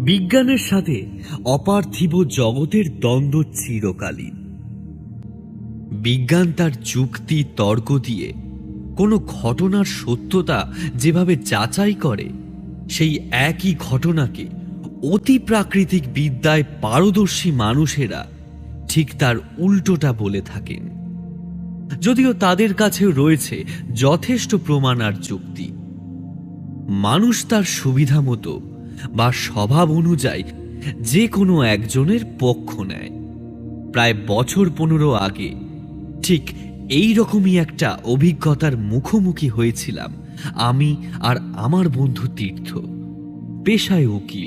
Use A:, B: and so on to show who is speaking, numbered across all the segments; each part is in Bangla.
A: বিজ্ঞানের সাথে অপার্থিব জগতের দ্বন্দ্ব চিরকালীন। বিজ্ঞান তার যুক্তি তর্ক দিয়ে কোনো ঘটনার সত্যতা যেভাবে যাচাই করে, সেই একই ঘটনাকে অতি প্রাকৃতিক বিদ্যায় পারদর্শী মানুষেরা ঠিক তার উল্টোটা বলে থাকেন, যদিও তাদের কাছেও রয়েছে যথেষ্ট প্রমাণ আর যুক্তি। মানুষ তার সুবিধা মতো বা স্বভাব অনুযায়ী যে কোনো একজনের পক্ষ নেয়। প্রায় বছর 15 আগে ঠিক এই রকমই একটা অভিজ্ঞতার মুখোমুখি হয়েছিলাম আমি আর আমার বন্ধু তীর্থ, পেশায় উকিল।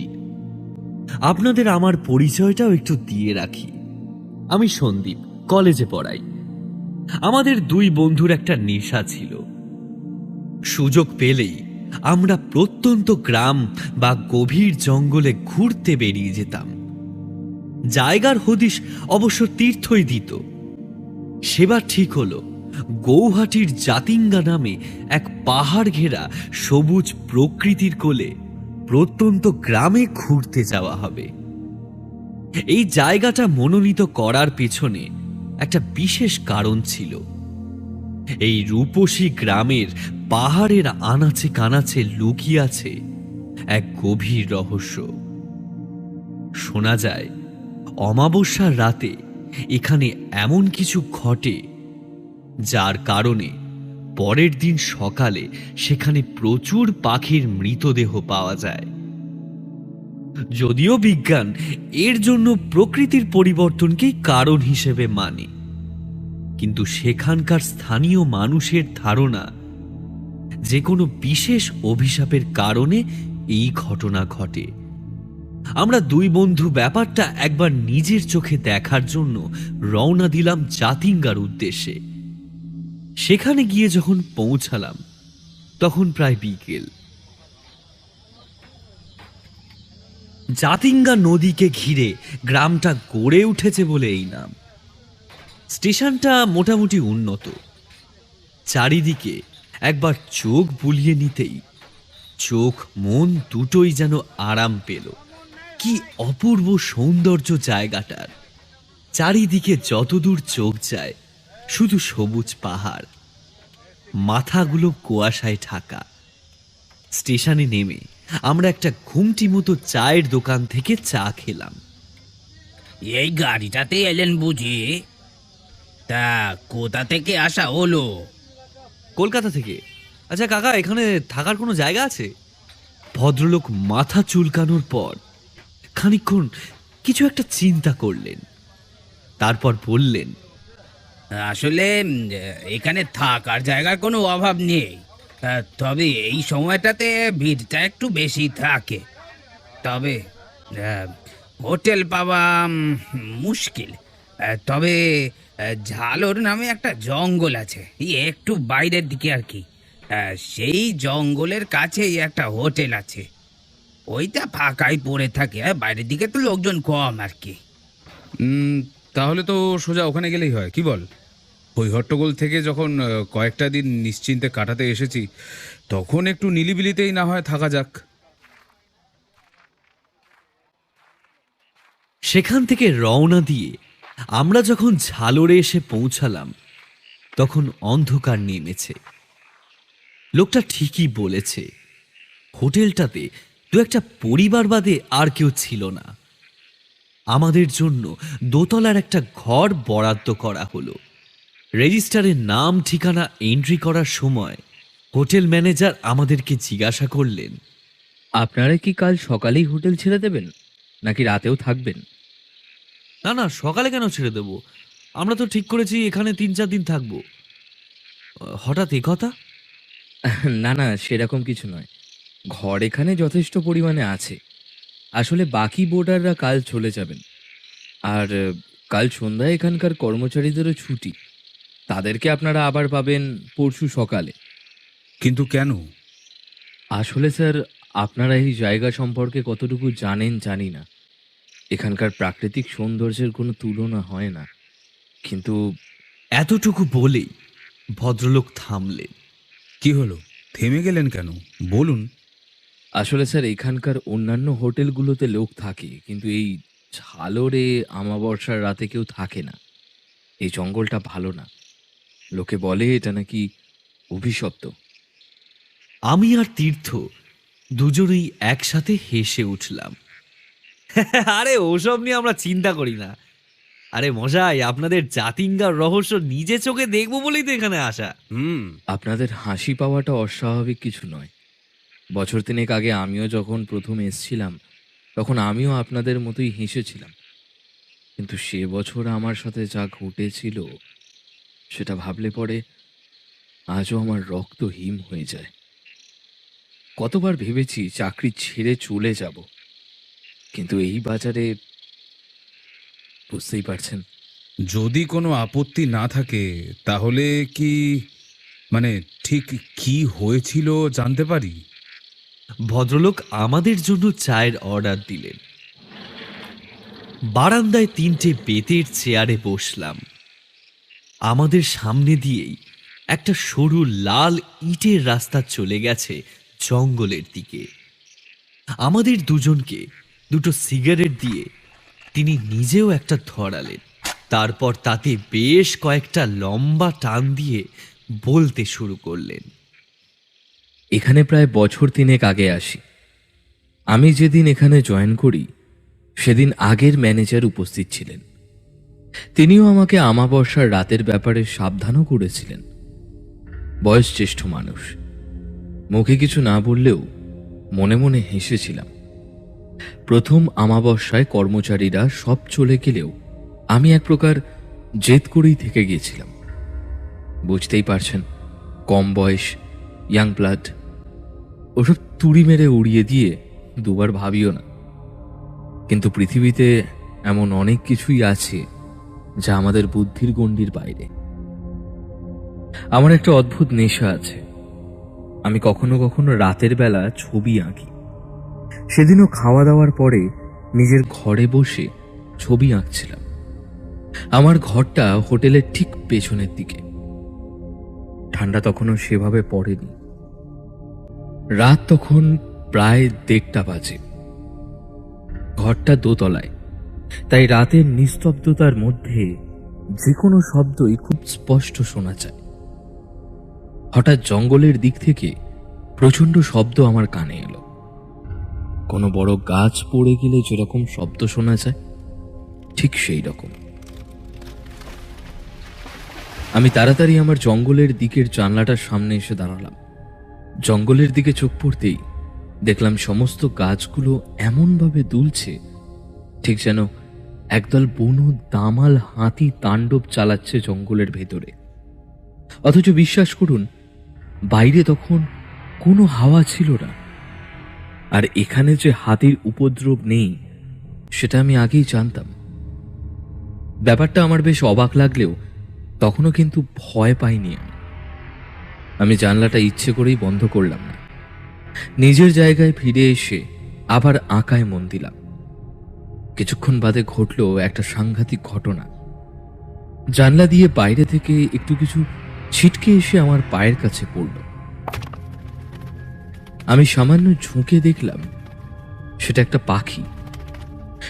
A: আপনাদের আমার পরিচয়টাও একটু দিয়ে রাখি। আমি সন্দীপ, কলেজে পড়াই। আমাদের দুই বন্ধুর একটা নেশা ছিল। সুযোগ পেলেই আমরা প্রত্যন্ত গ্রাম বা গভীর জঙ্গলে ঘুরতে বেরিয়ে যেতাম। জায়গার হদিশ অবশ্য তীর্থই দিত। সেবার ঠিক হলো গৌহাটির জাতিঙ্গা নামে এক পাহাড় ঘেরা সবুজ প্রকৃতির কোলে প্রত্যন্ত গ্রামে ঘুরতে যাওয়া হবে। এই জায়গাটা মনোনীত করার পেছনে একটা বিশেষ কারণ ছিল। এই রূপসী গ্রামের পাহাড়ের আনাচে কানাচে লুকিয়ে আছে এক গভীর রহস্য। শোনা যায় অমাবস্যার রাতে এখানে এমন কিছু ঘটে যার কারণে পরের দিন সকালে সেখানে প্রচুর পাখির মৃতদেহ পাওয়া যায়। যদিও বিজ্ঞান এর জন্য প্রকৃতির পরিবর্তনকেই কারণ হিসেবে মানে, কিন্তু সেখানকার স্থানীয় মানুষের ধারণা যে কোনো বিশেষ অভিশাপের কারণে এই ঘটনা ঘটে। আমরা দুই বন্ধু ব্যাপারটা একবার নিজের চোখে দেখার জন্য রওনা দিলাম জাতিঙ্গার উদ্দেশ্যে। সেখানে গিয়ে যখন পৌঁছালাম তখন প্রায় বিকেল। জাতিঙ্গা নদীকে ঘিরে গ্রামটা গড়ে উঠেছে বলে এই নাম। স্টেশনটা মোটামুটি উন্নত। চারিদিকে একবার চোখ বুলিয়ে নিতেই চোখ মন দুটোই যেন আরাম পেল। কি অপূর্ব সৌন্দর্য জায়গাটার! চারিদিকে যতদূর চোখ যায় শুধু সবুজ পাহাড়, মাথাগুলো কুয়াশায় ঢাকা। স্টেশনে নেমে আমরা একটা ঘুমটি মতো চায়ের দোকান থেকে চা খেলাম।
B: এই গাড়িটাতে এলেন বুঝি? তা কোথা থেকে আসা হলো?
A: কলকাতা থেকে। আচ্ছা কাকা, এখানে থাকার কোনো জায়গা আছে? ভদ্রলোক মাথা চুলকানোর পর খানিকক্ষণ কিছু একটা চিন্তা করলেন, তারপর বললেন,
B: আসলে এখানে থাকার জায়গার কোনো অভাব নেই। তবে এই সময়টাতে ভিড়টা একটু বেশি থাকে। তবে হোটেল পাওয়া মুশকিল। তবে ঝালর নামে একটা জঙ্গল আছে, এই একটু বাইরের দিকে আর কি। সেই জঙ্গলের কাছেই একটা হোটেল আছে। ওইটা ফাঁকাই পড়ে থাকে, বাইরের দিকে তো লোকজন কম আর কি।
C: তাহলে তো সোজা ওখানে গেলেই হয়, কি বল? ওই হট্টগোল থেকে যখন কয়েকটা দিন নিশ্চিন্তে কাটাতে এসেছি, তখন একটু নিলিবিলিতেই না হয় থাকা যাক।
A: সেখান থেকে রওনা দিয়ে আমরা যখন ঝালরে এসে পৌঁছালাম তখন অন্ধকার নেমেছে। লোকটা ঠিকই বলেছে, হোটেলটাতে দু একটা পরিবার বাদে আর কেউ ছিল না। আমাদের জন্য দোতলার একটা ঘর বরাদ্দ করা হলো। রেজিস্টারে নাম ঠিকানা এন্ট্রি করার সময় হোটেল ম্যানেজার আমাদেরকে জিজ্ঞাসা করলেন,
D: আপনারা কি কাল সকালেই হোটেল ছেড়ে দেবেন নাকি রাতেও থাকবেন?
A: না না, সকালে কেন ছেড়ে দেব? আমরা তো ঠিক করেছি এখানে 3-4 দিন থাকবো। হঠাৎ এ কথা?
D: না না, সেরকম কিছু নয়। ঘর এখানে যথেষ্ট পরিমাণে আছে। আসলে বাকি বোর্ডাররা কাল চলে যাবেন। আর কাল সন্ধ্যায় এখানকার কর্মচারীদেরও ছুটি। তাদেরকে আপনারা আবার পাবেন পরশু সকালে।
C: কিন্তু কেন?
D: আসলে স্যার, আপনারা এই জায়গা সম্পর্কে কতটুকু জানেন জানি না। এখানকার প্রাকৃতিক সৌন্দর্যের কোনো তুলনা হয় না, কিন্তু
A: এতটুকু বলেই ভদ্রলোক থামলেন।
C: কি হলো, থেমে গেলেন কেন? বলুন।
D: আসলে স্যার এখানকার অন্যান্য হোটেলগুলোতে লোক থাকে, কিন্তু এই ঝালরে আমাবস্যার রাতে কেউ থাকে না। এই জঙ্গলটা ভালো না। লোকে বলে এটা নাকি অভিশপ্ত।
A: আমি আর তীর্থ দুজনেই একসাথে হেসে উঠলাম। আরে ওসব নিয়ে আমরা চিন্তা করি না। আরে মশাই, আপনাদের জাতিঙ্গার রহস্য নিজে চোখে দেখবো বলেই তো এখানে আসা।
D: আপনাদের হাসি পাওয়াটা অস্বাভাবিক কিছু নয়। বছর তিনেক আগে আমিও যখন প্রথম এসছিলাম, তখন আমিও আপনাদের মতোই হেসেছিলাম। কিন্তু সে বছর আমার সাথে যা ঘটেছিল সেটা ভাবলে পরে আজও আমার রক্ত হিম হয়ে যায়। কতবার ভেবেছি চাকরি ছেড়ে চলে যাব, কিন্তু এই বাজারে বুঝতেই পারছেন।
C: যদি কোনো আপত্তি না থাকে তাহলে কি মানে ঠিক কি হয়েছিল জানতে পারি?
A: ভদ্রলোক আমাদের জন্য চায়ের অর্ডার দিলেন। বারান্দায় 3টে বেতের চেয়ারে বসলাম। আমাদের সামনে দিয়েই একটা সরু লাল ইটের রাস্তা চলে গেছে জঙ্গলের দিকে। আমাদের দুজনকে 2টো সিগারেট দিয়ে তিনি নিজেও একটা ধরালেন। তারপর তাতে বেশ কয়েকটা লম্বা টান দিয়ে বলতে শুরু করলেন।
D: এখানে প্রায় বছর তিনেক আগে আসি। আমি যেদিন এখানে জয়েন করি সেদিন আগের ম্যানেজার উপস্থিত ছিলেন। তিনিও আমাকে আমাবস্যার রাতের ব্যাপারে সাবধানও করেছিলেন। বয়সজ্যেষ্ঠ মানুষ, মুখে কিছু না বললেও মনে মনে হেসেছিলাম। প্রথম আমাবস্যায় কর্মচারীরা সব চলে গেলেও আমি এক প্রকার জেদ করেই থেকে গিয়েছিলাম। বুঝতেই পারছেন, কম বয়স, ইয়াং ব্লাড, ওসব তুড়ি মেরে উড়িয়ে দিয়ে দুবার ভাবিও না। কিন্তু পৃথিবীতে এমন অনেক কিছুই আছে যা আমাদের বুদ্ধির গণ্ডির বাইরে। আমার একটা অদ্ভুত নেশা আছে। আমি কখনো কখনো রাতের বেলা ছবি আঁকি। সেদিনও খাওয়া দাওয়ার পরে নিজের ঘরে বসে ছবি আঁকছিলাম। আমার ঘরটা হোটেলের ঠিক পেছনের দিকে। ঠান্ডা তখনও সেভাবে পড়েনি। রাত তখন প্রায় 1:30 বাজে। ঘরটা দোতলায়, তাই রাতের নিস্তব্ধতার মধ্যে যে কোনো শব্দই খুব স্পষ্ট শোনা যায়। হঠাৎ জঙ্গলের দিক থেকে প্রচন্ড শব্দ আমার কানে এলো। কোনো বড় গাছ পড়ে গেলে যেরকম শব্দ শোনা যায়, ঠিক সেই রকম। আমি তাড়াতাড়ি আমার জঙ্গলের দিকের জানলাটার সামনে এসে দাঁড়ালাম। জঙ্গলের দিকে চোখ পড়তেই দেখলাম সমস্ত গাছগুলো এমনভাবে দুলছে, ঠিক যেন একদল বুনো দামাল হাতি তাণ্ডব চালাচ্ছে জঙ্গলের ভেতরে। অথচ বিশ্বাস করুন, বাইরে তখন কোনো হাওয়া ছিল না। আর এখানে যে হাতির উপদ্রব নেই সেটা আমি আগেই জানতাম। ব্যাপারটা আমার বেশ অবাক লাগলেও তখনও কিন্তু ভয় পাইনি। আমি জানলাটা ইচ্ছে করেই বন্ধ করলাম না। নিজের জায়গায় ফিরে এসে আবার আঁকায় মন দিলাম। কিছুক্ষণ বাদে ঘটল একটা সাংঘাতিক ঘটনা। জানলা দিয়ে বাইরে থেকে একটু কিছু ছিটকে এসে আমার পায়ের কাছে পড়ল। আমি সামান্য ঝুঁকে দেখলাম সেটা একটা পাখি।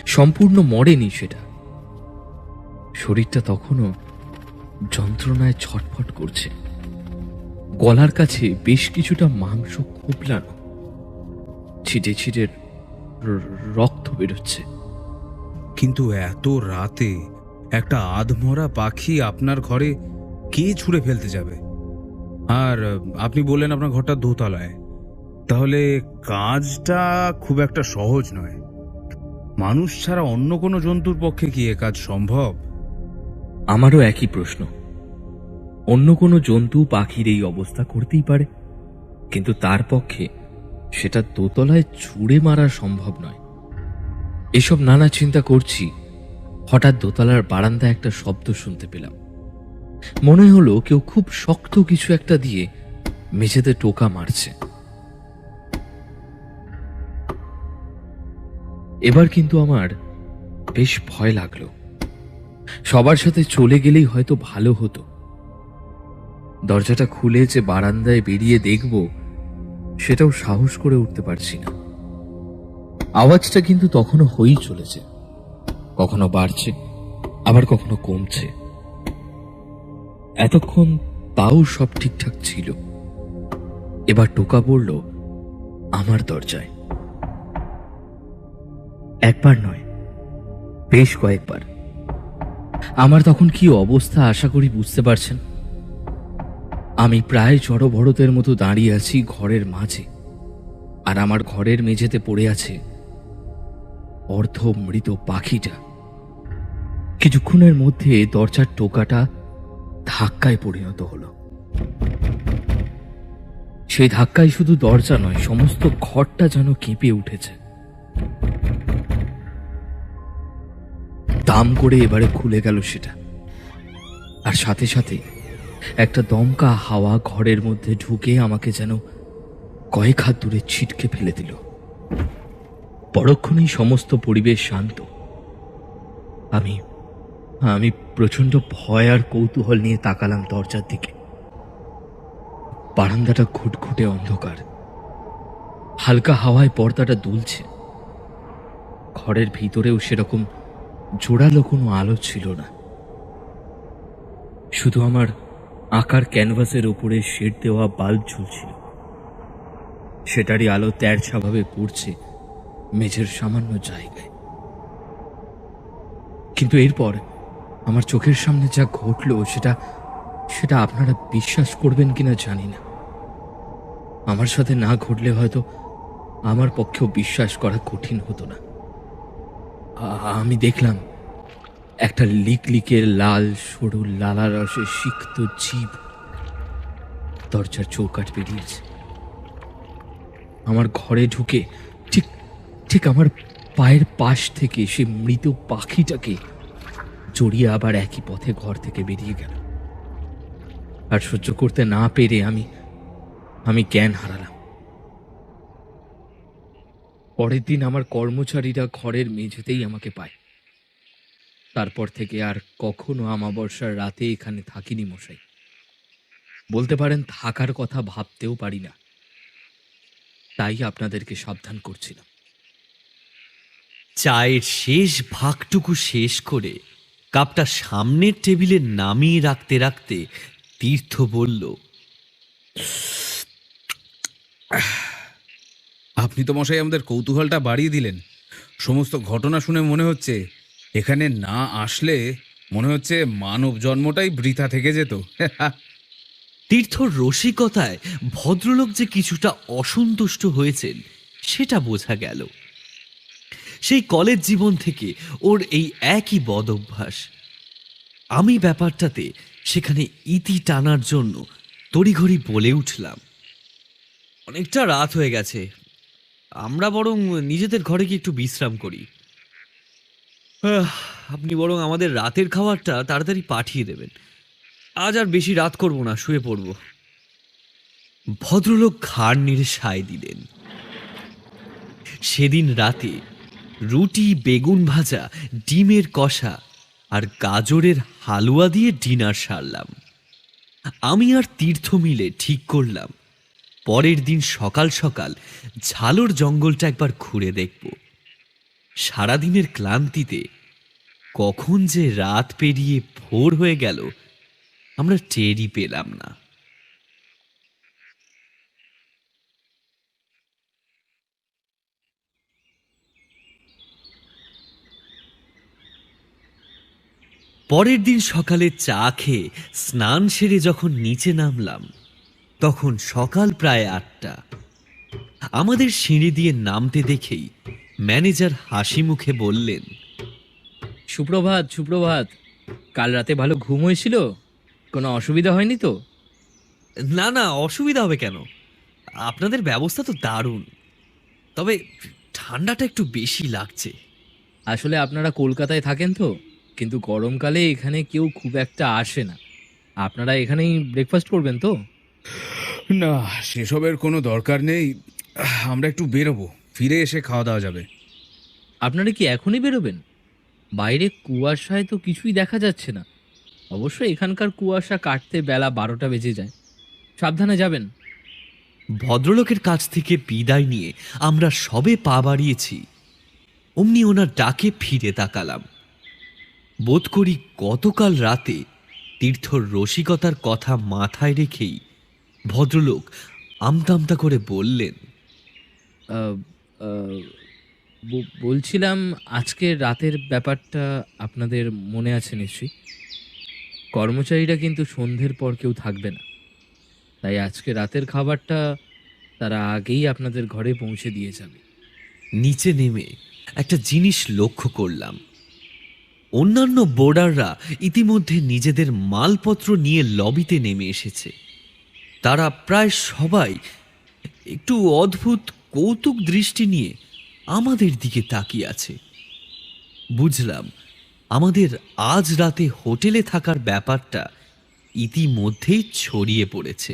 D: সম্পূর্ণ মরেনি সেটা। শরীরটা তখনও যন্ত্রণায় ছটফট করছে। গলার কাছে বেশ কিছুটা মাংস খোপলানো, ছিটে ছিটে রক্ত বেরোচ্ছে।
C: কিন্তু এত রাতে একটা আধমরা পাখি আপনার ঘরে কে ছুঁড়ে ফেলতে যাবে? আর আপনি বললেন আপনার ঘরটা দোতলায়, তাহলে কাজটা খুব একটা সহজ নয়। মানুষ ছাড়া অন্য কোনো জন্তুর পক্ষে কি এ কাজ সম্ভব?
D: আমারও একই প্রশ্ন। অন্য কোনো জন্তু পাখির এই অবস্থা করতেই পারে, কিন্তু তার পক্ষে সেটা দোতলায় ছুঁড়ে মারা সম্ভব নয়। এসব নানা চিন্তা করছি, হঠাৎ দোতলার বারান্দায় একটা শব্দ শুনতে পেলাম। মনে হলো কেউ খুব শক্ত কিছু একটা দিয়ে মেঝেতে টোকা মারছে। এবার কিন্তু আমার বেশ ভয় লাগলো। সবার সাথে চলে গেলেই হয়তো ভালো হতো। দরজাটা খুলে যে বারান্দায় বেরিয়ে দেখব, সেটাও সাহস করে উঠতে পারছি না। আওয়াজটা কিন্তু তখনও হয়েই চলেছে, কখনো বাড়ছে আবার কখনো কমছে। এতক্ষণ তাও সব ঠিকঠাক ছিল। এবার টোকা পড়ল আমার দরজায়। একবার নয়, বেশ কয়েকবার। আমার তখন কি অবস্থা আশা করি বুঝতে পারছেন। আমি প্রায় জড়ভরতের মতো দাঁড়িয়ে আছি ঘরের মাঝে, আর আমার ঘরের মেঝেতে পড়ে আছে অর্ধ মৃত পাখিটা। কিছুক্ষণের মধ্যে দরজার টোকাটা ধাক্কায় পরিণত হলো। সেই ধাক্কায় শুধু দরজা নয়, সমস্ত ঘরটা যেন কেঁপে উঠেছে। দাম করে এবারে খুলে গেল সেটা, আর সাথে সাথে একটা দমকা হাওয়া ঘরের মধ্যে ঢুকে আমাকে যেন কয়েক হাত দূরে ছিটকে ফেলে দিল। পরক্ষণেই সমস্ত পরিবেশ শান্ত। আমি আমি প্রচন্ড ভয় আর কৌতূহল নিয়ে তাকালাম দরজার দিকে। বারান্দাটা ঘুটঘুটে অন্ধকার, হালকা হাওয়ায় পর্দাটা দুলছে। ঘরের ভিতরেও সেরকম জোরালো কোনো আলো ছিল না, শুধু আমার আঁকার ক্যানভাসের উপরে শেড দেওয়া বাল্ব ঝুলছিল। সেটারই আলো তেরছাভাবে পড়ছে মেঝের সামান্য জায়গায়। কিন্তু এরপর আমার চোখের সামনে যা ঘটলো সেটা সেটা আপনারা বিশ্বাস করবেন কিনা জানি না। আমার সাথে না ঘটলে হয়তো আমার পক্ষেও বিশ্বাস করা কঠিন হতো না। আমি দেখলাম একটা লিকলিকের লাল সরু লালা রসে সিক্ত জীব দরজার চৌকাঠ বেরিয়েছে। আমার ঘরে ঢুকে ঠিক ঠিক আমার পায়ের পাশ থেকে সে মৃত পাখিটাকে জড়িয়ে আবার একই পথে ঘর থেকে বেরিয়ে গেল। আর সহ্য করতে না পেরে আমি জ্ঞান হারালাম। পরের দিন আমার কর্মচারীরা ঘরের মেঝেতেই আমাকে পায়। তারপর থেকে আর কখনো আমাবস্যার রাতে এখানে থাকিনি মশাই। বলতে পারেন থাকার কথা ভাবতেও পারি না। তাই আপনাদেরকে সাবধান করছিলাম।
A: চায়ের শেষ ভাগটুকু শেষ করে কাপটা সামনের টেবিলে নামিয়ে রাখতে রাখতে তীর্থ বলল,
C: আপনি তো মশাই আমাদের কৌতূহলটা বাড়িয়ে দিলেন। সমস্ত ঘটনা শুনে মনে হচ্ছে এখানে না আসলে মনে হচ্ছে মানব জন্মটাই বৃথা থেকে যেত।
A: তীর্থর রসিকতায় ভদ্রলোক যে কিছুটা অসন্তুষ্ট হয়েছেন সেটা বোঝা গেল। সেই কলেজ জীবন থেকে ওর এই একই বদ অভ্যাস। আমি ব্যাপারটাতে সেখানে ইতি টানার জন্য তড়িঘড়ি বলে উঠলাম, অনেকটা রাত হয়ে গেছে, আমরা বরং নিজেদের ঘরে গিয়ে একটু বিশ্রাম করি। আপনি বরং আমাদের রাতের খাবারটা তাড়াতাড়ি পাঠিয়ে দেবেন। আজ আর বেশি রাত করব না, শুয়ে পড়ব। ভদ্রলোক ঘাড় নেড়ে সায় দিলেন। সেদিন রাতে রুটি, বেগুন ভাজা, ডিমের কষা আর গাজরের হালুয়া দিয়ে ডিনার সারলাম। আমি আর তীর্থ মিলে ঠিক করলাম পরের দিন সকাল সকাল ঝালর জঙ্গলটা একবার ঘুরে দেখব। সারাদিনের ক্লান্তিতে কখন যে রাত পেরিয়ে ভোর হয়ে গেল আমরা টেরই পেলাম না। পরের দিন সকালে চা খেয়ে স্নান সেরে যখন নিচে নামলাম তখন সকাল প্রায় 8টা। আমাদের সিঁড়ি দিয়ে নামতে দেখেই ম্যানেজার হাসি মুখে বললেন,
D: সুপ্রভাত, সুপ্রভাত। কাল রাতে ভালো ঘুম হয়েছিল? কোনো অসুবিধা হয়নি তো?
A: না না, অসুবিধা হবে কেন, আপনাদের ব্যবস্থা তো দারুণ, তবে ঠান্ডাটা একটু বেশি লাগছে।
D: আসলে আপনারা কলকাতায় থাকেন তো, কিন্তু গরমকালে এখানে কেউ খুব একটা আসে না। আপনারা এখানেই ব্রেকফাস্ট করবেন তো?
C: না, সেসবের কোনো দরকার নেই। আমরা একটু বেরোবো, ফিরে এসে খাওয়া দাওয়া যাবে।
D: আপনারা কি এখনই বেরোবেন? বাইরে কুয়াশায় তো কিছুই দেখা যাচ্ছে না। অবশ্য এখানকার কুয়াশা কাটতে বেলা 12টা বেজে যায়। সাবধানে যাবেন।
A: ভদ্রলোকের কাছ থেকে বিদায় নিয়ে আমরা সবে পা বাড়িয়েছি, অমনি ওনার ডাকে ফিরে তাকালাম। বোধ করি গতকাল রাতে তীর্থর রসিকতার কথা মাথায় রেখেই ভদ্রলোক আমতা আমতা করে বললেন,
D: আহ, আহ, বলছিলাম আজকের রাতের ব্যাপারটা আপনাদের মনে আছে নিশ্চয়ই। কর্মচারীরা কিন্তু সন্ধ্যের পর কেউ থাকবে না, তাই আজকে রাতের খাবারটা তারা আগেই আপনাদের ঘরে পৌঁছে দিয়ে যাবে।
A: নিচে নেমে একটা জিনিস লক্ষ্য করলাম। অন্যান্য বোর্ডাররা ইতিমধ্যে নিজেদের মালপত্র নিয়ে লবিতে নেমে এসেছে। তারা প্রায় সবাই একটু অদ্ভুত কৌতুক দৃষ্টি নিয়ে আমাদের দিকে তাকিয়ে আছে। বুঝলাম আমাদের আজ রাতে হোটেলে থাকার ব্যাপারটা ইতিমধ্যেই ছড়িয়ে পড়েছে।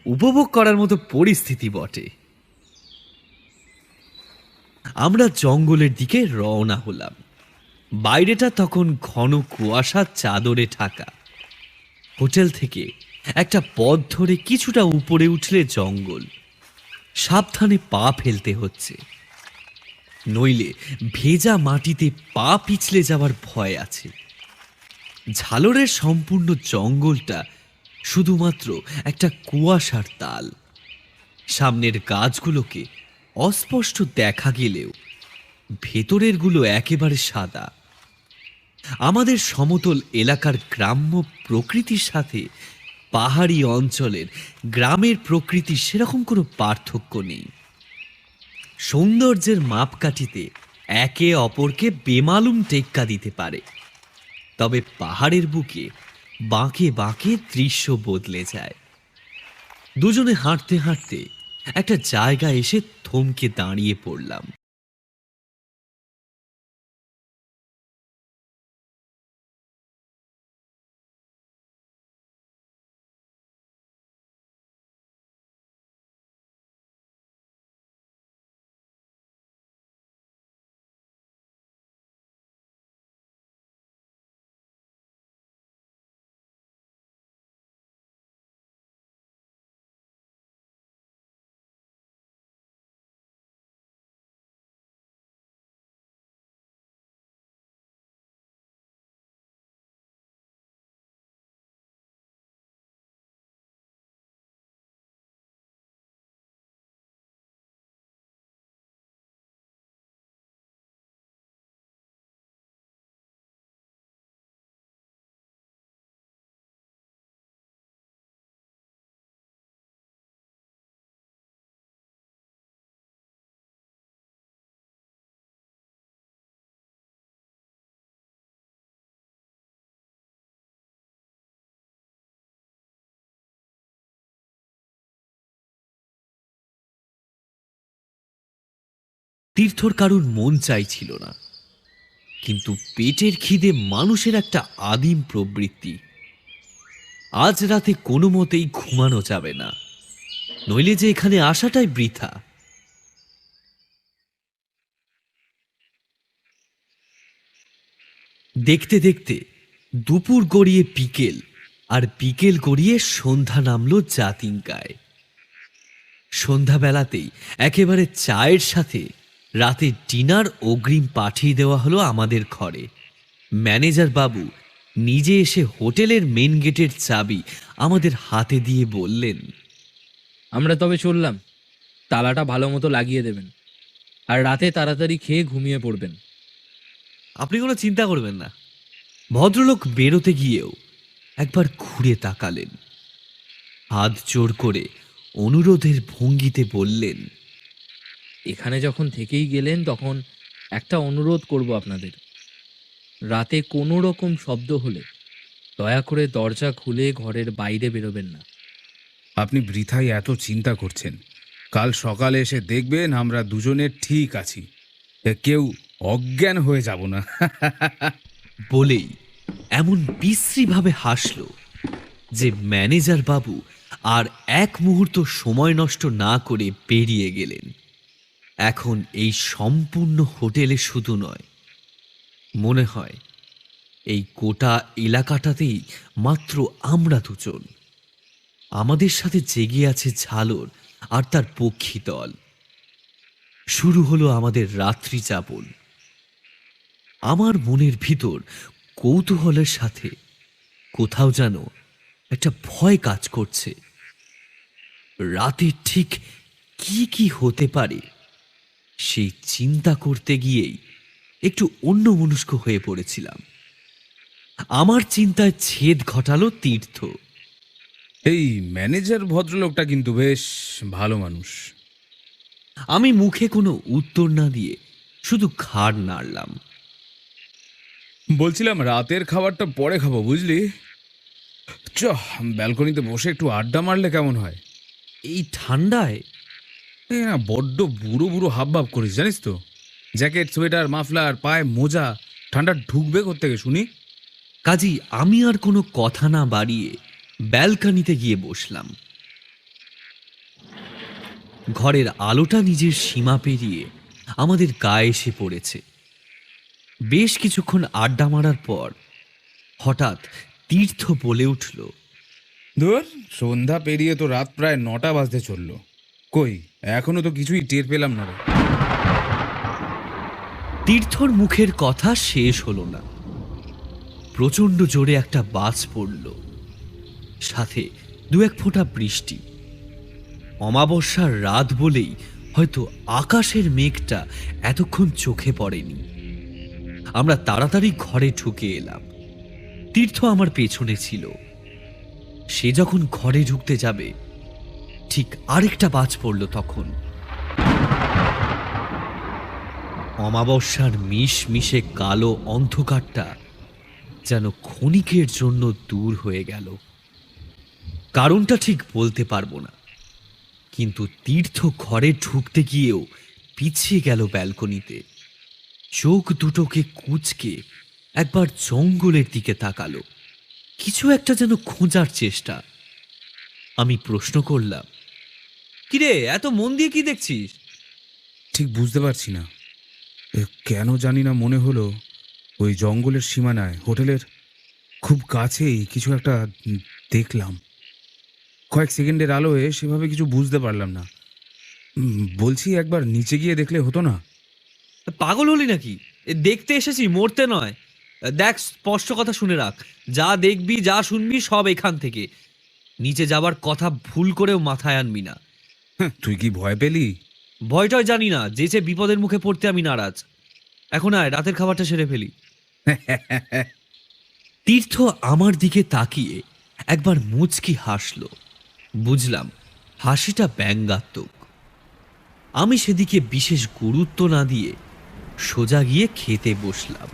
A: উপভোগ করার মতো পরিস্থিতি বটে। আমরা জঙ্গলের দিকে রওনা হলাম। বাইরেটা তখন ঘন কুয়াশার চাদরে ঢাকা। হোটেল থেকে একটা পথ ধরে কিছুটা উপরে উঠলে জঙ্গল। সাবধানে পা ফেলতে হচ্ছে, নইলে ভেজা মাটিতে পা পিছলে যাওয়ার ভয় আছে। ঝালরের সম্পূর্ণ জঙ্গলটা শুধুমাত্র একটা কুয়াশার তাল। সামনের গাছগুলোকে অস্পষ্ট দেখা গেলেও ভেতরেরগুলো একেবারে সাদা। আমাদের সমতল এলাকার গ্রাম্য প্রকৃতির সাথে পাহাড়ি অঞ্চলের গ্রামের প্রকৃতির সেরকম কোনো পার্থক্য নেই। সৌন্দর্যের মাপকাঠিতে একে অপরকে বেমালুম টেক্কা দিতে পারে, তবে পাহাড়ের বুকে বাঁকে বাঁকে দৃশ্য বদলে যায়। দুজনে হাঁটতে হাঁটতে একটা জায়গায় এসে থমকে দাঁড়িয়ে পড়লাম। তীর্থর কারুর মন চাইছিল না, কিন্তু পেটের খিদে মানুষের একটা আদিম প্রবৃত্তি। আজ রাতে কোনো মতেই ঘুমানো যাবে না, নইলে যে এখানে আসাটাই বৃথা। দেখতে দেখতে দুপুর গড়িয়ে বিকেল, আর বিকেল গড়িয়ে সন্ধ্যা নামলো জাতিঙ্কায়। সন্ধ্যাবেলাতেই একেবারে চায়ের সাথে রাতের ডিনার অগ্রিম পাঠিয়ে দেওয়া হলো আমাদের ঘরে। ম্যানেজার বাবু নিজে এসে হোটেলের মেন গেটের চাবি আমাদের হাতে দিয়ে বললেন,
D: আমরা তবে চললাম। তালাটা ভালো মতো লাগিয়ে দেবেন, আর রাতে তাড়াতাড়ি খেয়ে ঘুমিয়ে পড়বেন।
A: আপনি কোনো চিন্তা করবেন না। ভদ্রলোক বেরোতে গিয়েও একবার ঘুরে তাকালেন, হাত জোড় করে অনুরোধের ভঙ্গিতে বললেন,
D: এখানে যখন থেকেই গেলেন তখন একটা অনুরোধ করব আপনাদের। রাতে কোনো রকম শব্দ হলে দয়া করে দরজা খুলে ঘরের বাইরে বেরোবেন না।
C: আপনি বৃথাই এত চিন্তা করছেন। কাল সকালে এসে দেখবেন আমরা দুজনে ঠিক আছি, কেউ অজ্ঞান হয়ে যাব না।
A: বলেই এমন বিশ্রীভাবে হাসল যে ম্যানেজার বাবু আর এক মুহূর্ত সময় নষ্ট না করে বেরিয়ে গেলেন। এখন এই সম্পূর্ণ হোটেলে শুধু নয়, মনে হয় এই গোটা এলাকাটাতেই মাত্র আমরা দুজন। আমাদের সাথে জেগে আছে ঝালর আর তার পক্ষী দল। শুরু হলো আমাদের রাত্রি যাপন। আমার মনের ভিতর কৌতূহলের সাথে কোথাও যেন একটা ভয় কাজ করছে। রাতে ঠিক কি কি হতে পারে সেই চিন্তা করতে গিয়েই একটু অন্যমনস্ক হয়ে পড়েছিলাম। আমার চিন্তায় ছেদ ঘটালো তীর্থ।
C: এই ম্যানেজার ভদ্রলোকটা কিন্তু বেশ ভালো মানুষ।
A: আমি মুখে কোনো উত্তর না দিয়ে শুধু ঘাড় নাড়লাম।
C: বলছিলাম রাতের খাবারটা পরে খাবো, বুঝলি? চ, ব্যালকনিতে বসে একটু আড্ডা মারলে কেমন হয়?
A: এই ঠান্ডায়?
C: না, বড্ড বুড়ো বুড়ো হাবভাব করিস জানিস তো। জ্যাকেট, সোয়েটার, মাফলার, পায়ে মোজা, ঠান্ডা ঢুকবে কোত্থেকে শুনি?
A: কাজী আমি আর কোনো কথা না বাড়িয়ে ব্যালকনিতে গিয়ে বসলাম। ঘরের আলোটা নিজের সীমা পেরিয়ে আমাদের গায়ে এসে পড়েছে। বেশ কিছুক্ষণ আড্ডা মারার পর হঠাৎ তীর্থ বলে উঠল,
C: ধর, সন্ধ্যা পেরিয়ে তো রাত প্রায় 9টা বাজতে চললো। কই, এখনো তো কিছুই টের পেলাম না রে।
A: তীর্থর মুখের কথা শেষ হলো না। প্রচণ্ড জোরে একটা বাজ পড়ল, সাথে দু এক ফোঁটা বৃষ্টি। অমাবস্যার রাত বলেই হয়তো আকাশের মেঘটা এতক্ষণ চোখে পড়েনি। আমরা তাড়াতাড়ি ঘরে ঢুকে এলাম। তীর্থ আমার পেছনে ছিল। সে যখন ঘরে ঢুকতে যাবে ঠিক আরেকটা বাজ পড়ল তখন। অমাবস্যার মিশমিশে কালো অন্ধকারটা যেন ক্ষণিকের জন্য দূর হয়ে গেল। কারণটা ঠিক বলতে পারবো না, কিন্তু তীর্থ ঘরে ঢুকতে গিয়েও পিছিয়ে গেল ব্যালকনিতে। চোখ দুটোকে কুঁচকে একবার জঙ্গলের দিকে তাকালো, কিছু একটা যেন খোঁজার চেষ্টা। আমি প্রশ্ন করলাম, কিরে এত মন দিয়ে কি দেখছিস?
C: ঠিক বুঝতে পারছি না, কেন জানি না মনে হলো ওই জঙ্গলের সীমানায় হোটেলের খুব কাছেই কিছু একটা দেখলাম। কয়েক সেকেন্ডের আলোয় সেভাবে কিছু বুঝতে পারলাম না। বলছি একবার নিচে গিয়ে দেখলে হতো না?
A: পাগল হলি নাকি? দেখতে এসেছি, মরতে নয়। দেখ, স্পষ্ট কথা শুনে রাখ, যা দেখবি যা শুনবি সব এখান থেকে। নিচে যাবার কথা ভুল করেও মাথায় আনবি না।
C: তুই কি ভয় পেলি?
A: ভয়টাই জানি না, যেচে বিপদের মুখে পড়তে আমি নারাজ। এখন আয়, রাতের খাবারটা সেরে ফেলি। তীর্থ আমার দিকে তাকিয়ে একবার মুচকি হাসল। বুঝলাম হাসিটা ব্যঙ্গাত্মক। আমি সেদিকে বিশেষ গুরুত্ব না দিয়ে সোজা গিয়ে খেতে বসলাম।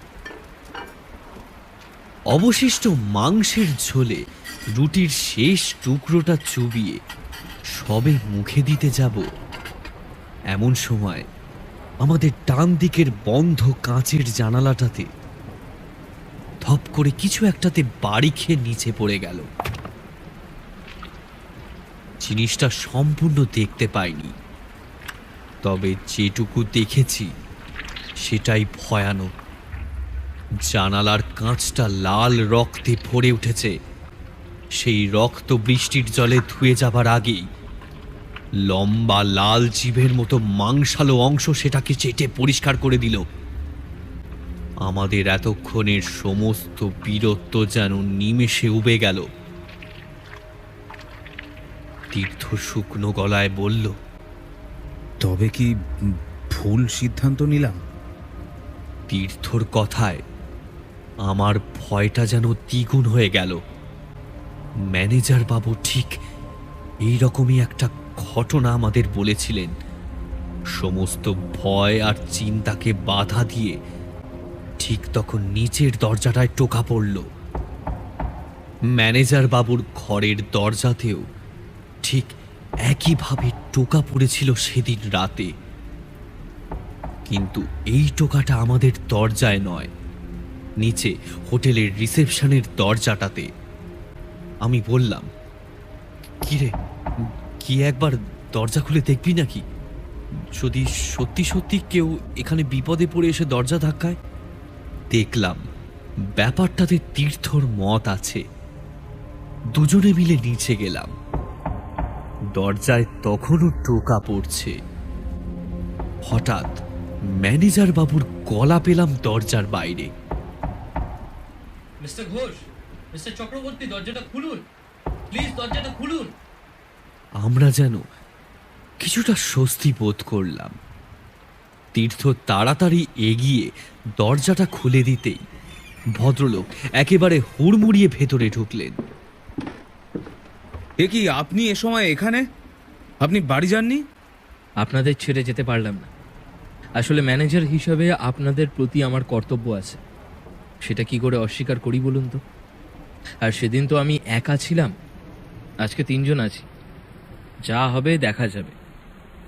A: অবশিষ্ট মাংসের ঝোলে রুটির শেষ টুকরোটা চুবিয়ে সবে মুখে দিতে যাব, এমন সময় আমাদের ডান দিকের বন্ধ কাঁচের জানালাটাতে ধপ করে কিছু একটাতে বাড়ি খেয়ে নিচে পড়ে গেল। জিনিসটা সম্পূর্ণ দেখতে পাইনি, তবে যেটুকু দেখেছি সেটাই ভয়ানক। জানালার কাঁচটা লাল রক্তে ভরে উঠেছে। সেই রক্ত বৃষ্টির জলে ধুয়ে যাবার আগেই লম্বা লাল জিভের মতো মাংসালো অংশ সেটাকে চেটে পরিষ্কার করে দিল। আমাদের এতক্ষণের সমস্ত বীরত্ব যেন নিমেষে উবে গেল। তীর্থ শুকনো গলায় বলল,
C: তবে কি ভুল সিদ্ধান্ত নিলাম?
A: তীর্থর কথায় আমার ভয়টা যেন দ্বিগুণ হয়ে গেল। ম্যানেজার বাবু ঠিক এই রকমই একটা ঘটনা আমাদের বলেছিলেন। সমস্ত ভয় আর চিন্তাকে বাধা দিয়ে ঠিক তখন নিচের দরজাটায় টোকা পড়ল। ম্যানেজার বাবুর ঘরের দরজাতেও ঠিক একইভাবে টোকা পড়েছিল সেদিন রাতে, কিন্তু এই টোকাটা আমাদের দরজায় নয়, নিচে হোটেলের রিসেপশনের দরজাটাতে। আমি বললাম, কিরে, কি একবার দরজা খুলে দেখবি নাকি? যদি সত্যি সত্যি কেউ এখানে বিপদে পড়ে এসে দরজা ধাক্কায়। দেখলাম ব্যাপারটাতে তীর্থর মত আছে। দুজনে মিলে নিচে গেলাম। দরজায় তখনও টোকা পড়ছে। হঠাৎ ম্যানেজার বাবুর গলা পেলাম দরজার বাইরে।
E: মিস্টার ঘোষ, মিস্টার চক্রবর্তী, দরজাটা খুলুন প্লিজ, দরজাটা খুলুন।
A: আমরা যেন কিছুটা স্বস্তি বোধ করলাম। তীর্থ তাড়াতাড়ি এগিয়ে দরজাটা খুলে দিতেই ভদ্রলোক একেবারে হুড়মুড়িয়ে ভেতরে ঢুকলেন।
C: এ কি, আপনি এ সময় এখানে? আপনি বাড়ি যাননি?
D: আপনাদের ছেড়ে যেতে পারলাম না। আসলে ম্যানেজার হিসাবে আপনাদের প্রতি আমার কর্তব্য আছে, সেটা কি করে অস্বীকার করি বলুন তো। আর সেদিন তো আমি একা ছিলাম, আজকে 3 জন আছি। যা হবে দেখা যাবে,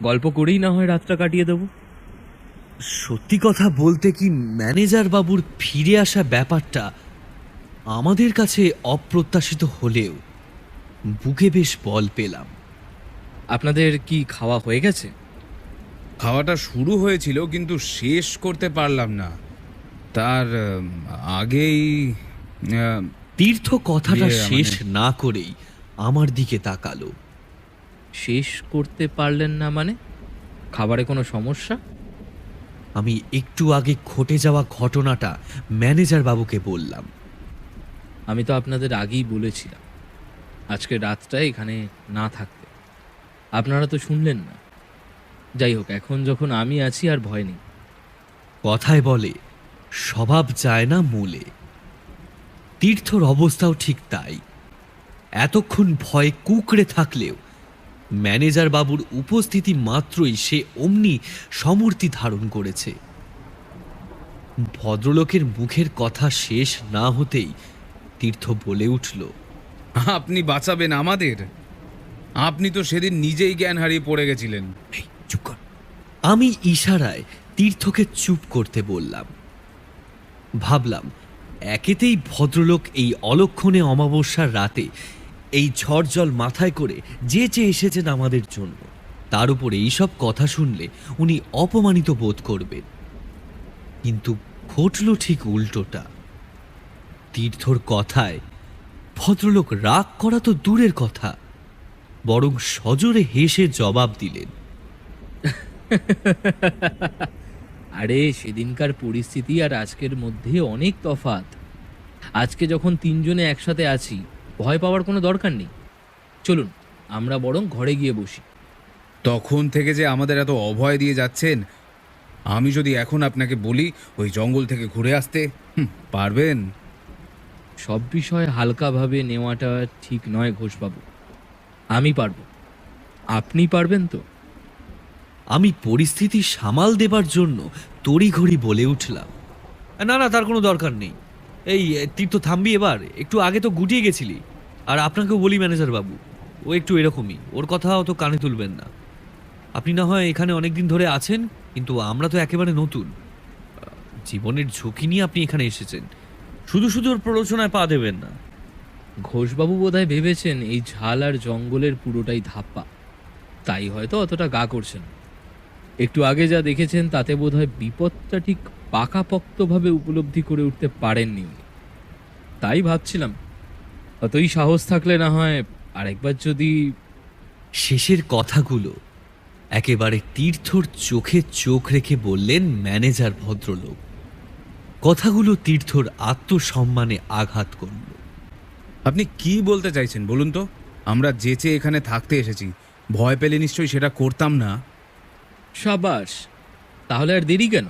D: গল্প করেই না হয় রাতটা কাটিয়ে দেবো।
A: সত্যি কথা বলতে কি, ম্যানেজার বাবুর ফিরে আসা ব্যাপারটা আমাদের কাছে অপ্রত্যাশিত হলেও বুকে বেশ বল পেলাম।
D: আপনাদের কি খাওয়া হয়ে গেছে?
C: খাওয়াটা শুরু হয়েছিল কিন্তু শেষ করতে পারলাম না। তার আগেই
A: তীর্থ কথাটা
C: ইয়ে,
A: শেষ না করেই আমার দিকে তাকালো।
D: শেষ করতে পারলেন না মানে? খাবারে কোনো সমস্যা?
A: আমি একটু আগে ঘটে যাওয়া ঘটনাটা ম্যানেজার বাবুকে বললাম।
D: আমি তো আপনাদের আগেই বলেছিলাম আজকে রাতটা এখানে না থাকতে, আপনারা তো শুনলেন না। যাই হোক, এখন যখন আমি আছি আর ভয় নেই।
A: কথায় বলে স্বভাব যায় না মূলে। তীর্থর অবস্থাও ঠিক তাই। এতক্ষণ ভয় কুঁকড়ে থাকলেও ম্যানেজার বাবুর উপস্থিতি মাত্রই সে অমনি সমূর্তি ধারণ করেছে। ভদ্রলোকের মুখের কথা শেষ না হতেই তীর্থ বলে উঠল,
C: আপনি বাঁচাবেন আমাদের? আপনি তো সেদিন নিজেই জ্ঞান হারিয়ে পড়ে গেছিলেন।
A: "এই, চুপ কর।" আমি ইশারায় তীর্থকে চুপ করতে বললাম। ভাবলাম একেতেই ভদ্রলোক এই অলক্ষণে অমাবস্যার রাতে এই ঝড় জল মাথায় করে যেচে এসেছেন আমাদের জন্য, তার উপর এইসব কথা শুনলে উনি অপমানিত বোধ করবেন। কিন্তু ঘটল ঠিক উল্টোটা। তীর্থর কথায় ভদ্রলোক রাগ করা তো দূরের কথা, বরং সজোরে হেসে জবাব দিলেন,
D: আরে সেদিনকার পরিস্থিতি আর আজকের মধ্যে অনেক তফাৎ। আজকে যখন 3 জনে একসাথে আছি, ভয় পাওয়ার কোনো দরকার নেই। চলুন আমরা বরং ঘরে গিয়ে বসি।
C: তখন থেকে যে আমাদের এত অভয় দিয়ে যাচ্ছেন, আমি যদি এখন আপনাকে বলি ওই জঙ্গল থেকে ঘুরে আসতে, পারবেন?
D: সব বিষয় হালকাভাবে নেওয়াটা ঠিক নয় ঘোষবাবু। আমি পারবো, আপনি পারবেন তো?
A: আমি পরিস্থিতি সামাল দেবার জন্য তড়িঘড়ি বলে উঠলাম, না না, তার কোনো দরকার নেই। এই তীর্থ, থামবি এবার, একটু আগে তো গুটিয়ে গেছিলি। আর আপনাকেও বলি ম্যানেজার বাবু, ও একটু এরকমই, ওর কথা অত কানে তুলবেন না। আপনি না হয় এখানে অনেক দিন ধরে আছেন, কিন্তু আমরা তো একেবারে নতুন। জীবনের ঝুঁকি নিয়ে আপনি এখানে এসেছেন, শুধু শুধু ওর প্ররোচনায় পা দেবেন না।
D: ঘোষবাবু বোধহয় ভেবেছেন এই ঝাল আর জঙ্গলের পুরোটাই ধাপ্পা, তাই হয়তো অতটা গা করছেন। একটু আগে যা দেখেছেন তাতে বোধহয় বিপদটা ঠিক পাকাপোক্তভাবে উপলব্ধি করে উঠতে পারেননি উনি। তাই ভাবছিলাম অতই সাহস থাকলে না হয় আরেকবার যদি...
A: শেষের কথাগুলো একেবারে তীর্থর চোখে চোখ রেখে বললেন ম্যানেজার ভদ্রলোক। কথাগুলো তীর্থর আত্মসম্মানে আঘাত করল।
C: আপনি কি বলতে চাইছেন বলুন তো? আমরা যেচে এখানে থাকতে এসেছি, ভয় পেলে নিশ্চয়ই সেটা করতাম না।
D: সাবাস, তাহলে আর দেরি কেন?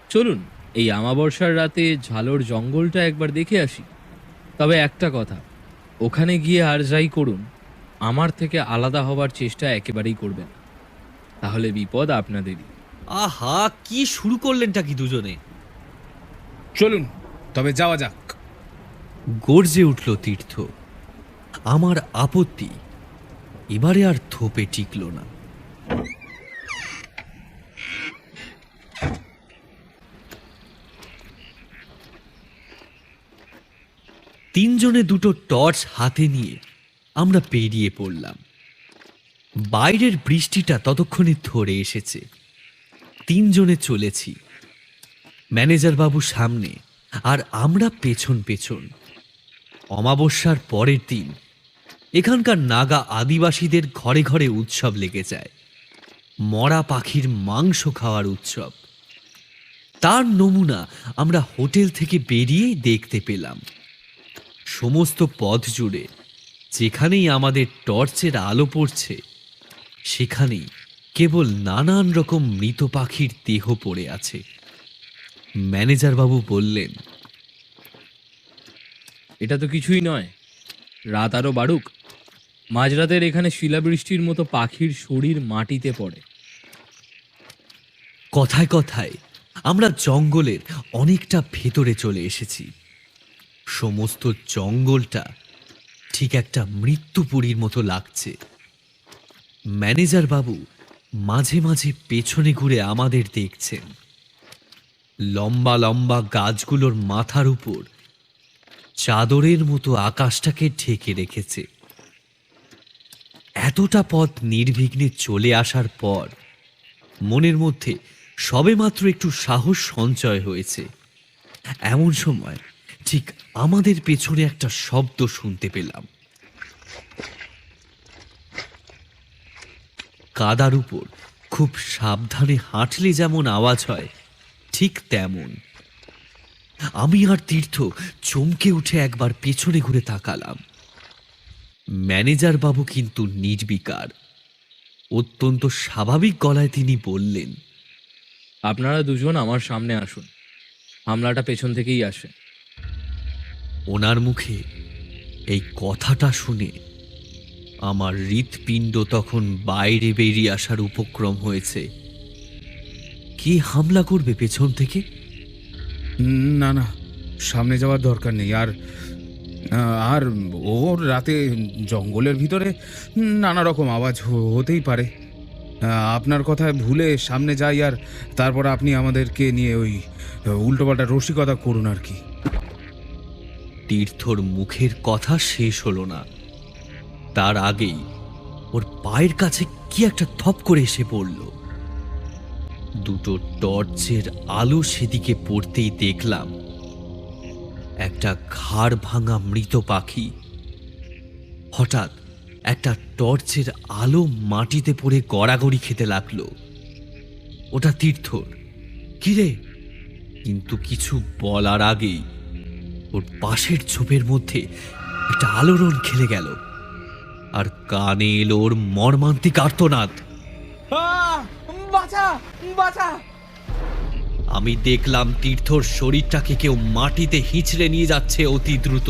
D: চলুন এই আমাবস্যার রাতে ঝালর জঙ্গলটা একবার দেখে আসি। তবে একটা কথা, ওখানে গিয়ে আর যাই করুন, আমার থেকে আলাদা হবার চেষ্টা একেবারেই করবেন না, তাহলে বিপদ আপনাদেরই।
A: আহা, কি শুরু করলেনটা কি দুজনে!
C: চলুন তবে যাওয়া যাক।
A: গর্জে উঠল তীর্থ। আমার আপত্তি এবারে আর থোপে টিকল না। তিনজনে দুটো টর্চ হাতে নিয়ে আমরা পেরিয়ে পড়লাম। বাইরের বৃষ্টিটা ততক্ষণে ধরে এসেছে। তিনজনে চলেছি, ম্যানেজার বাবু সামনে আর আমরা পেছন পেছন। অমাবস্যার পরের দিন এখানকার নাগা আদিবাসীদের ঘরে ঘরে উৎসব লেগে যায়, মরা পাখির মাংস খাওয়ার উৎসব। তার নমুনা আমরা হোটেল থেকে বেরিয়েই দেখতে পেলাম। সমস্ত পথ জুড়ে যেখানেই আমাদের টর্চের আলো পড়ছে, সেখানেই কেবল নানান রকম মৃত পাখির দেহ পড়ে আছে। ম্যানেজার বাবু বললেন,
D: এটা তো কিছুই নয়, রাত আরো বাড়ুক, মাঝরাতের এখানে শিলাবৃষ্টির মতো পাখির শরীর মাটিতে পড়ে।
A: কথায় কথায় আমরা জঙ্গলের অনেকটা ভেতরে চলে এসেছি। সমস্ত জঙ্গলটা ঠিক একটা মৃত্যুপুরীর মতো লাগছে। ম্যানেজার বাবু মাঝে মাঝে পেছনে ঘুরে আমাদের দেখছেন। লম্বা লম্বা গাছগুলোর মাথার উপর চাদরের মতো আকাশটাকে ঢেকে রেখেছে। এতটা পথ নির্বিঘ্নে চলে আসার পর মনের মধ্যে সবেমাত্র একটু সাহস সঞ্চয় হয়েছে। এমন সময় ঠিক আমাদের পেছনে একটা শব্দ শুনতে পেলাম। কাদার উপর খুব সাবধানে হাঁটলে যেমন আওয়াজ হয়, ঠিক তেমন। আমি আর তীর্থ চমকে উঠে একবার পেছনে ঘুরে তাকালাম। ম্যানেজার বাবু কিন্তু নির্বিকার। অত্যন্ত স্বাভাবিক গলায় তিনি বললেন,
D: আপনারা দুজন আমার সামনে আসুন, হামলাটা পেছন থেকেই আসে।
A: ওনার মুখে এই কথাটা শুনে আমার হৃৎপিণ্ড তখন বাইরে বেরিয়ে আসার উপক্রম হয়েছে। কে হামলা করবে পেছন থেকে?
C: না না, সামনে যাওয়ার দরকার নেই। আর আর ওর রাতে জঙ্গলের ভিতরে নানা রকম আওয়াজ হতেই পারে। আপনার কথায় ভুলে সামনে যাই, আর তারপর আপনি আমাদেরকে নিয়ে ওই উল্টোপাল্টা রসিকতা করুন আর কি।
A: তীর্থর মুখের কথা শেষ হলো না, তার আগেই ওর পায়ের কাছে কি একটা থপ করে এসে পড়ল। দুটো টর্চের আলো সেদিকে পড়তেই দেখলাম একটা ঘাড় ভাঙা মৃত পাখি হঠাৎ একটা টর্চের আলো মাটিতে পড়ে গড়াগড়ি খেতে লাগলো। ওটা তীর্থর। কিরে? কিন্তু কিছু বলার আগেই ওর পাশের ঝোপের মধ্যে একটা আলোড়ন খেলে গেল, আর কানে এলো ওর মর্মান্তিক আর্তনাদ। আমি দেখলাম তীর্থর শরীরটাকে কেউ মাটিতে হিঁচড়ে নিয়ে যাচ্ছে অতি দ্রুত।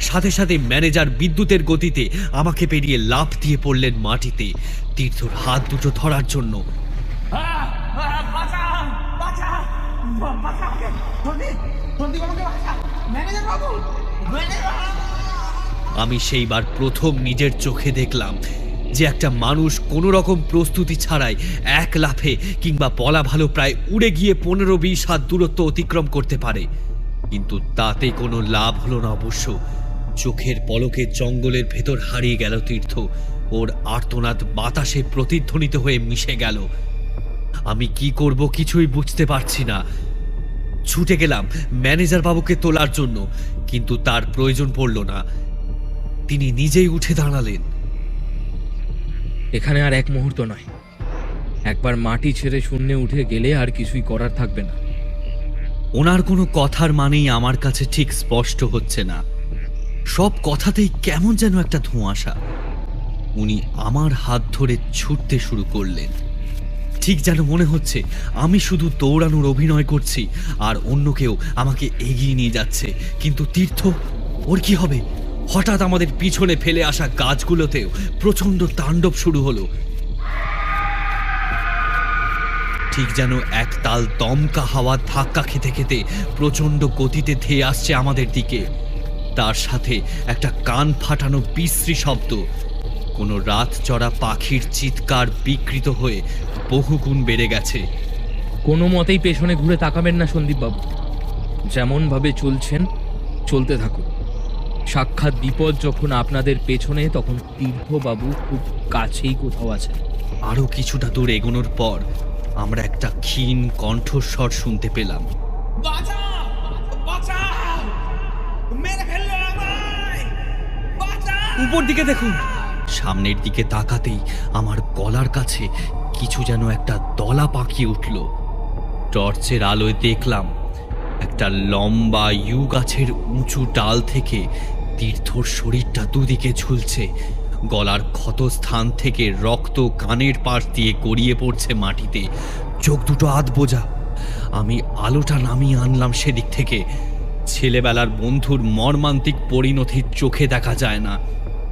A: সাথে সাথে ম্যানেজার বিদ্যুতের গতিতে আমাকে পেরিয়ে লাফ দিয়ে পড়লেন মাটিতে, তীর্থর হাত দুটো ধরার জন্য। আমি সেইবার প্রথম নিজের চোখে দেখলাম যে একটা মানুষ কোনো রকম প্রস্তুতি ছাড়াই এক লাফে কিংবা বলা ভালো প্রায় উড়ে গিয়ে 15-20 হাত দূরত্ব অতিক্রম করতে পারে। কিন্তু তাতে কোনো লাভ হলো না অবশ্য। চোখের পলকে জঙ্গলের ভেতর হারিয়ে গেল তীর্থ। ওর আর্তনাদ বাতাসে প্রতিধ্বনিত হয়ে মিশে গেল। আমি কি করব কিছুই বুঝতে পারছি না। ছুটে গেলাম ম্যানেজার বাবুকে তোলার জন্য, কিন্তু তার প্রয়োজন পড়ল না। তিনি নিজেই উঠে দাঁড়ালেন।
D: এখানে আর এক মুহূর্ত নয়, একবার মাটি ছেড়ে শূন্যে উঠে গেলে আর কিছুই করার থাকবে না।
A: ওনার কোনো কথার মানেই আমার কাছে ঠিক স্পষ্ট হচ্ছে না। সব কথাতেই কেমন যেন একটা ধোঁয়াশা। উনি আমার হাত ধরে ছুটতে শুরু করলেন। ঠিক যেন মনে হচ্ছে আমি শুধু দৌড়ানোর অভিনয় করছি আর অন্য কেউ আমাকে এগিয়ে নিয়ে যাচ্ছে। কিন্তু তীর্থ, ওর কি হবে? হঠাৎ আমাদের পিছনে ফেলে আসা গাছগুলোতেও প্রচন্ড তাণ্ডব শুরু হলো। ঠিক যেন একতাল দমকা হাওয়া ধাক্কা খেতে খেতে প্রচন্ড গতিতে ধেয়ে আসছে আমাদের দিকে। তার সাথে একটা কান ফাটানো বিশ্রী শব্দ। কোনো রাত চড়া পাখির চিৎকার বিকৃত হয়ে বহুগুণ বেড়ে গেছে।
D: কোনো মতেই পেছনে ঘুরে তাকাবেন না সন্দীপবাবু, যেমন ভাবে চলছেন চলতে থাকুন। সাক্ষাৎ বিপদ যখন আপনাদের পেছনে, তখন তীর্থবাবু খুব কাছেই কোথাও আছে।
A: আরো কিছুটা দূর এগোনোর পর আমরা একটা ক্ষীণ কণ্ঠস্বর শুনতে পেলাম। উপর দিকে দেখুন। সামনের দিকে তাকাতেই আমার গলার কাছে কিছু যেন একটা দলা পাকিয়ে উঠল। টর্চের আলোয় দেখলাম একটা লম্বা ইউ গাছের উঁচু ডাল থেকে তীর্থর শরীরটা দুদিকে ঝুলছে। গলার ক্ষতস্থান থেকে রক্ত কানের পাশ দিয়ে গড়িয়ে পড়ছে মাটিতে। চোখ দুটো আধ বোঝা। আমি আলোটা নামিয়ে আনলাম সেদিক থেকে। ছেলেবেলার বন্ধুর মর্মান্তিক পরিণতি চোখে দেখা যায় না।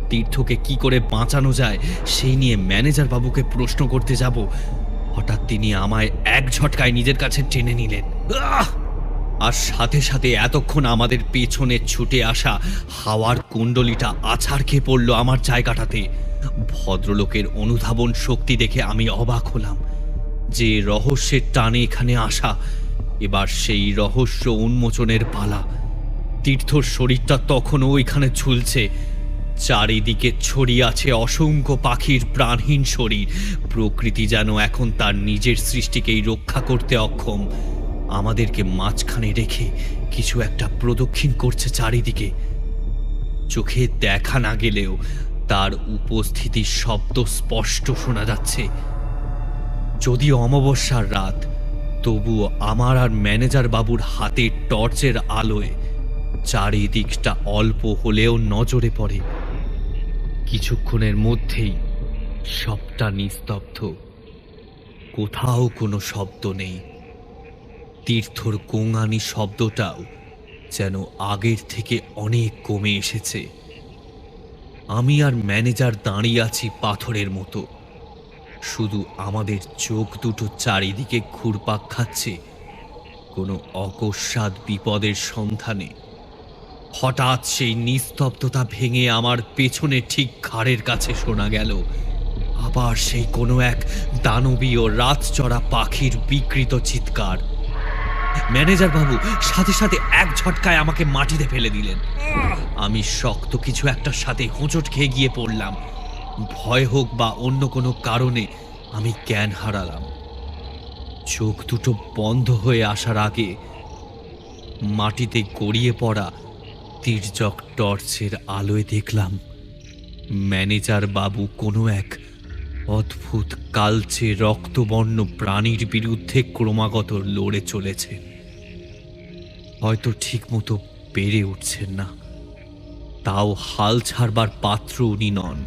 A: তীর্থকে কি করে বাঁচানো যায় সেই নিয়ে ম্যানেজার বাবুকে প্রশ্ন করতে যাব, হঠাৎ তিনি আমায় এক ঝটকায় নিজের কাছে টেনে নিলেন। আর সাথে সাথে এতক্ষণ আমাদের পেছনে ছুটে আসা হাওয়ার কুণ্ডলিটা আছাড় খেয়ে পড়ল আমার জায়গাটাতে। ভদ্রলোকের অনুধাবন শক্তি দেখে আমি অবাক হলাম। যে রহস্যের টানে এখানে আসা, এবার সেই রহস্য উন্মোচনের পালা। তীর্থর শরীরটা তখনও ওইখানে ঝুলছে। চারিদিকে ছড়িয়ে আছে অসংখ্য পাখির প্রাণহীন শরীর। প্রকৃতি যেন এখন তার নিজের সৃষ্টিকেই রক্ষা করতে অক্ষম। আমাদেরকে মাঝখানে রেখে কিছু একটা প্রদক্ষিণ করছে চারিদিকে। চোখে দেখা না গেলেও তার উপস্থিতির শব্দ স্পষ্ট শোনা যাচ্ছে। যদিও অমাবস্যার রাত, তবুও আমার আর ম্যানেজার বাবুর হাতের টর্চের আলোয় চারিদিকটা অল্প হলেও নজরে পড়ে। কিছুক্ষণের মধ্যেই সবটা নিস্তব্ধ, কোথাও কোনো শব্দ নেই। তীর্থর গোঙানি শব্দটাও যেন আগের থেকে অনেক কমে এসেছে। আমি আর ম্যানেজার দাঁড়িয়ে আছি পাথরের মতো। শুধু আমাদের চোখ দুটো চারিদিকে ঘুরপাক খাচ্ছে কোনো অকস্মাৎ বিপদের সন্ধানে। হঠাৎ সেই নিস্তব্ধতা ভেঙে আমার পেছনে ঠিক ঘাড়ের কাছে শোনা গেল আবার সেই কোনো এক দানবীয় রাতচরা পাখির বিকৃত চিৎকার। ম্যানেজার বাবু সাথে সাথে এক ঝটকায় আমাকে মাটিতে ফেলে দিলেন। আমি শক্ত কিছু একটার সাথে হোঁচট খেয়ে গিয়ে পড়লাম। ভয় হোক বা অন্য কোনো কারণে আমি জ্ঞান হারালাম। চোখ দুটো বন্ধ হয়ে আসার আগে মাটিতে গড়িয়ে পড়া তির্যক টর্চের আলোয় দেখলাম ম্যানেজার বাবু কোনো এক অদ্ভুত কালচে রক্তবর্ণ প্রাণীর বিরুদ্ধে ক্রমাগত লড়ে চলেছে। হয়তো ঠিক মতো পেরে উঠছেন না, তাও হাল ছাড়বার পাত্র উনি নন।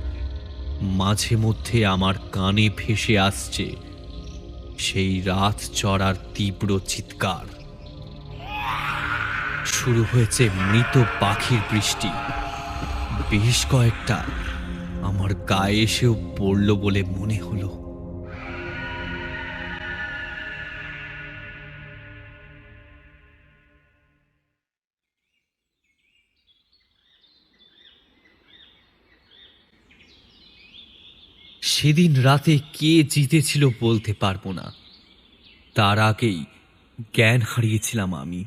A: মাঝে মধ্যে আমার কানে ভেসে আসছে সেই রাত চড়ার তীব্র চিৎকার। শুরু হয়েছে মৃত পাখির বৃষ্টি। বেশ কয়েকটা আমার গায়ে এসেও পড়ল বলে মনে হলো। সেদিন রাতে কে জিতেছিল বলতে পারবো না। তার আগেই জ্ঞান হারিয়েছিলাম আমি।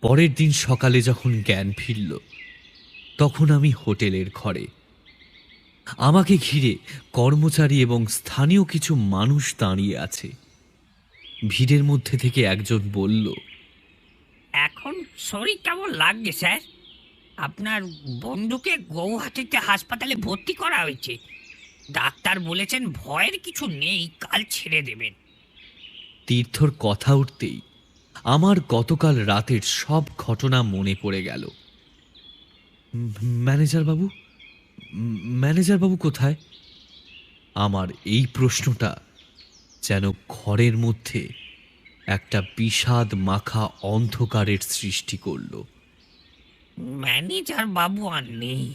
A: পরের দিন সকালে যখন জ্ঞান ফিরল, তখন আমি হোটেলের ঘরে। আমাকে ঘিরে কর্মচারী এবং স্থানীয় কিছু মানুষ দাঁড়িয়ে আছে। ভিড়ের মধ্যে থেকে একজন বলল,
F: এখন শরীর কেমন লাগছে স্যার? আপনার বন্ধুকে গৌহাটিতে হাসপাতালে ভর্তি করা হয়েছে। ডাক্তার বলেছেন ভয়ের কিছু নেই, কাল ছেড়ে দেবেন।
A: তীর্থর কথা উঠতেই আমার গতকাল রাতের সব ঘটনা মনে পড়ে গেল। ম্যানেজার বাবু, ম্যানেজার বাবু কোথায়? আমার এই প্রশ্নটা যেন ঘরের মধ্যে একটা বিষাদ মাখা অন্ধকারের সৃষ্টি করল।
F: ম্যানেজার বাবু আর নেই।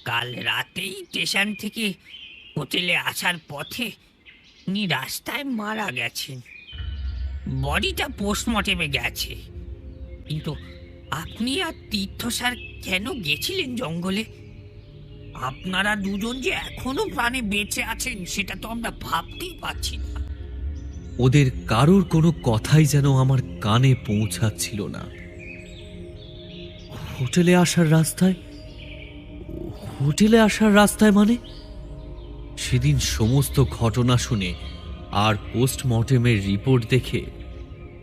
F: কাল রাতেই স্টেশন থেকে হোটেলে আসার পথে উনি রাস্তায় মারা গেছেন। বডিটা পোস্টমর্টেমে গেছে। কিন্তু আপনি আর তীর্থ স্যার কেন গেছিলেন জঙ্গলে? আপনারা দুজন যে এখনো প্রাণে বেঁচে আছেন সেটা তো আমরা ভাবতেই পারছি না।
A: ওদের কারোর কোনো কথাই যেন আমার কানে পৌঁছাচ্ছিল না। হোটেলে আসার রাস্তায়, হোটেলে আসার রাস্তায় মানে? সেদিন সমস্ত ঘটনা শুনে আর পোস্টমর্টেমের রিপোর্ট দেখে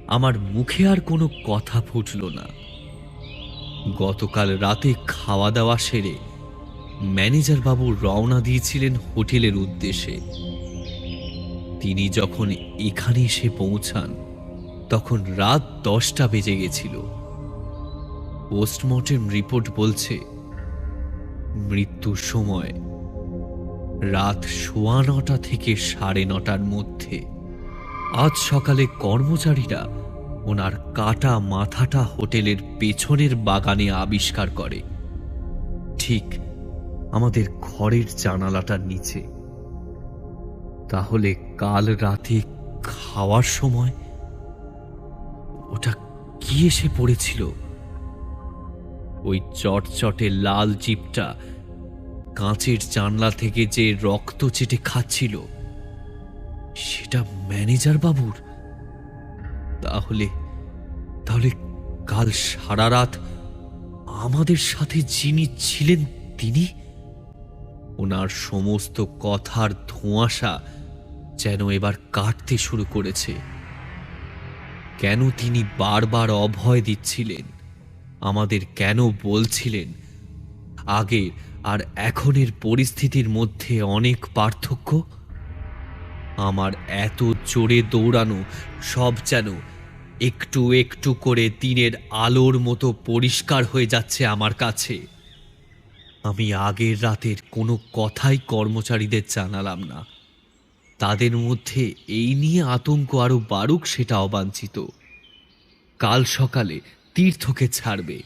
A: আমার মুখে আর কোনো কথা ফুটল না। গতকাল রাতে খাওয়া দাওয়া সেরে ম্যানেজার বাবু রওনা দিয়েছিলেন হোটেলের উদ্দেশ্যে। তিনি যখন এখানে এসে পৌঁছান তখন রাত 10টা বেজে গেছিল। পোস্টমর্টেম রিপোর্ট বলছে মৃত্যুর সময় রাত 9:15 থেকে 9:30টার মধ্যে। আজ সকালে কর্মচারীরা ওনার কাটা মাথাটা হোটেলের পেছনের বাগানে আবিষ্কার করে, ঠিক আমাদের ঘরের জানালাটার নিচে। তাহলে কাল রাতে খাওয়ার সময় ওটা কি এসে পড়েছিল? ওই চটচটে লাল জিপটা কাঁচের জানলা থেকে যে রক্ত চেটে খাচ্ছিল সেটা ম্যানেজার বাবুর। তাহলে তাহলে কাল সারা রাত আমাদের সাথে যিনি ছিলেন তিনি? ওনার সমস্ত কথার ধোঁয়াশা যেন এবার কাটতে শুরু করেছে। কেন তিনি বারবার অভয় দিচ্ছিলেন? আমাদের কেন বলছিলেন আগের আর এখনের পরিস্থিতির মধ্যে অনেক পার্থক্য? আমার এত জোরে দৌড়ানো সব যেন একটু একটু করে দিনের আলোর মতো পরিষ্কার হয়ে যাচ্ছে আমার কাছে। আমি আগের রাতের কোনো কথাই কর্মচারীদের জানালাম না। তাদের মধ্যে এই নিয়ে আতঙ্ক আরো বাড়ুক সেটা অবাঞ্ছিত। কাল সকালে তীর্থকে ছাড়বে।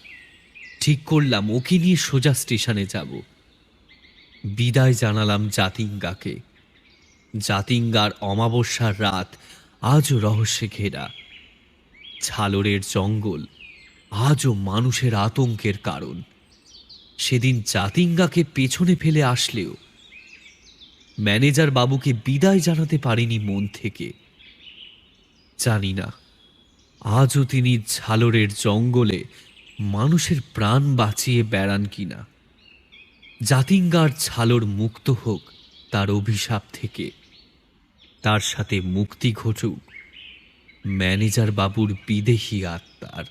A: ঠিক করলাম ওকে নিয়ে সোজা স্টেশনে যাব। বিদায় জানালাম জাতিঙ্গাকে। জাতিঙ্গার অমাবস্যার রাত আজও রহস্যে ঘেরা। ঝালরের জঙ্গল আজও মানুষের আতঙ্কের কারণ। সেদিন জাতিঙ্গাকে পেছনে ফেলে আসলেও ম্যানেজার বাবুকে বিদায় জানাতে পারিনি মন থেকে। জানি না আজও তিনি ঝালরের জঙ্গলে মানুষের প্রাণ বাঁচিয়ে বেড়ান কিনা। জাতিঙ্গার ঝালর মুক্ত হোক তার অভিশাপ থেকে, তার সাথে মুক্তি ঘটুক ম্যানেজার বাবুর বিদেহী আত্মার।